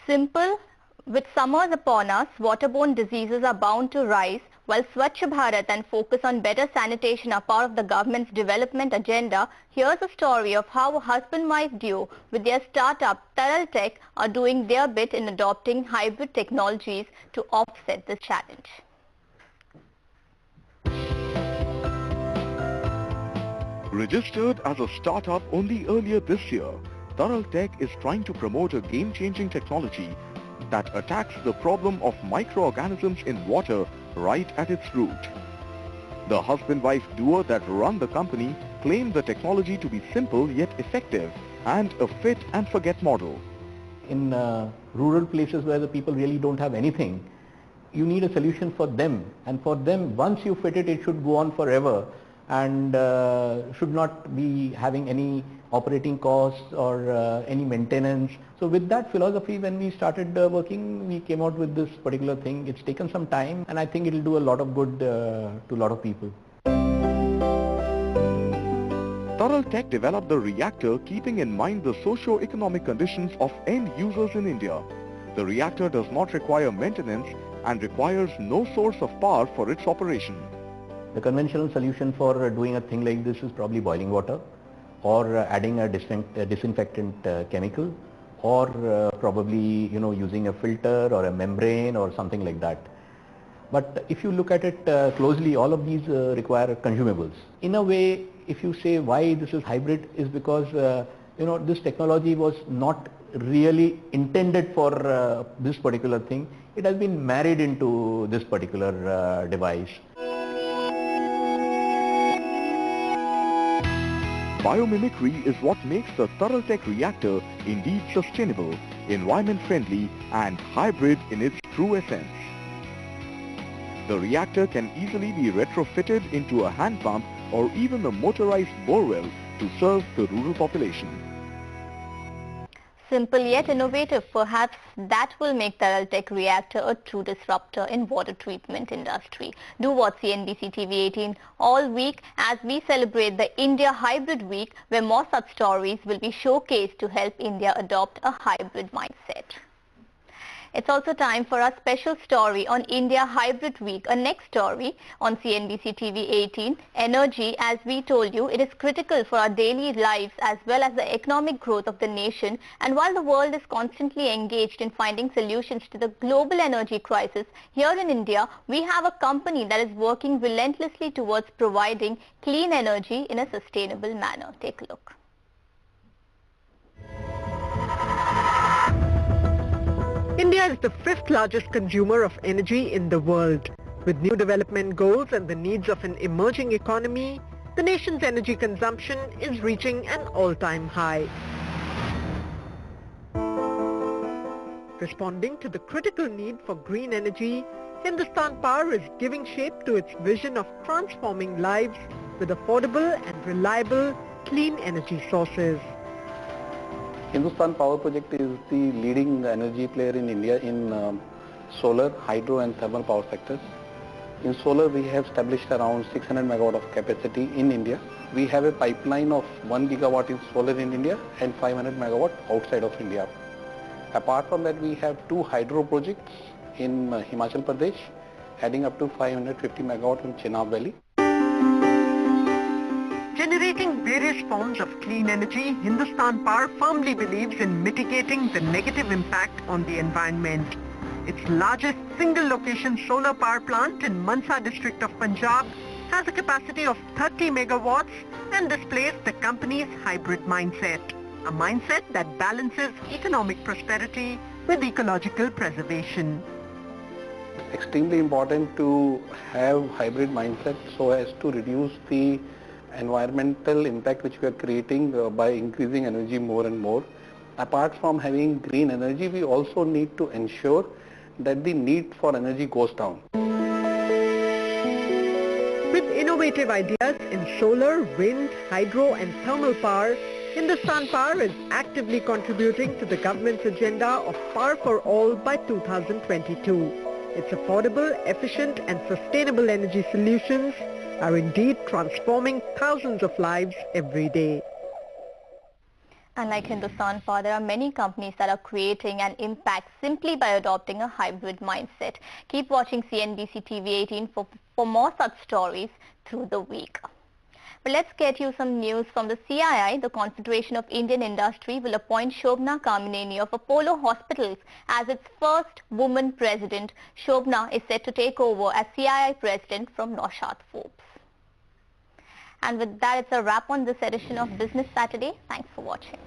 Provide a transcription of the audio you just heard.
Simple, with summers upon us, waterborne diseases are bound to rise, while Swachh Bharat and focus on better sanitation are part of the government's development agenda. Here's a story of how a husband-wife duo with their startup Taraltec are doing their bit in adopting hybrid technologies to offset this challenge. Registered as a startup only earlier this year, Taraltec is trying to promote a game-changing technology that attacks the problem of microorganisms in water right at its root. The husband-wife duo that run the company claim the technology to be simple yet effective and a fit and forget model. In rural places where the people really don't have anything, you need a solution for them, and for them, once you fit it, it should go on forever and should not be having any operating costs or any maintenance. So with that philosophy, when we started working, we came out with this particular thing. It's taken some time, and I think it will do a lot of good to a lot of people. Taraltec developed the reactor keeping in mind the socio-economic conditions of end users in India. The reactor does not require maintenance and requires no source of power for its operation. The conventional solution for doing a thing like this is probably boiling water, or adding a disinfectant chemical, or probably using a filter or a membrane or something like that. But if you look at it closely, all of these require consumables. In a way, if you say why this is hybrid, is because this technology was not really intended for this particular thing. It has been married into this particular device. Biomimicry is what makes the Taraltec reactor indeed sustainable, environment-friendly and hybrid in its true essence. The reactor can easily be retrofitted into a hand pump or even a motorized borewell to serve the rural population. Simple yet innovative, perhaps that will make Taraltec reactor a true disruptor in water treatment industry. Do watch CNBC TV 18 all week as we celebrate the India Hybrid Week, where more such stories will be showcased to help India adopt a hybrid mindset. It's also time for our special story on India Hybrid Week. A next story on CNBC TV 18. Energy, as we told you, it is critical for our daily lives as well as the economic growth of the nation. And while the world is constantly engaged in finding solutions to the global energy crisis, here in India, we have a company that is working relentlessly towards providing clean energy in a sustainable manner. Take a look. India is the fifth largest consumer of energy in the world. With new development goals and the needs of an emerging economy, the nation's energy consumption is reaching an all-time high. Responding to the critical need for green energy, Hindustan Power is giving shape to its vision of transforming lives with affordable and reliable clean energy sources. Hindustan Power Project is the leading energy player in India in solar, hydro and thermal power sectors. In solar, we have established around 600 megawatt of capacity in India. We have a pipeline of 1 gigawatt in solar in India and 500 megawatt outside of India. Apart from that, we have 2 hydro projects in Himachal Pradesh, adding up to 550 megawatt in Chenab Valley. Generating various forms of clean energy, Hindustan Power firmly believes in mitigating the negative impact on the environment. Its largest single-location solar power plant in Mansa district of Punjab has a capacity of 30 megawatts and displays the company's hybrid mindset, a mindset that balances economic prosperity with ecological preservation. Extremely important to have hybrid mindset so as to reduce the environmental impact which we are creating by increasing energy more and more. Apart from having green energy, we also need to ensure that the need for energy goes down. With innovative ideas in solar, wind, hydro and thermal power, Hindustan Power is actively contributing to the government's agenda of Power for All by 2022. Its affordable, efficient and sustainable energy solutions are indeed transforming thousands of lives every day. Unlike Hindustan Power, there are many companies that are creating an impact simply by adopting a hybrid mindset. Keep watching CNBC TV 18 for more such stories through the week. But let's get you some news from the CII. The Confederation of Indian Industry will appoint Shobna Kamineni of Apollo Hospitals as its first woman president. Shobna is set to take over as CII president from Naushad Forbes. And with that, it's a wrap on this edition of Business Saturday. Thanks for watching.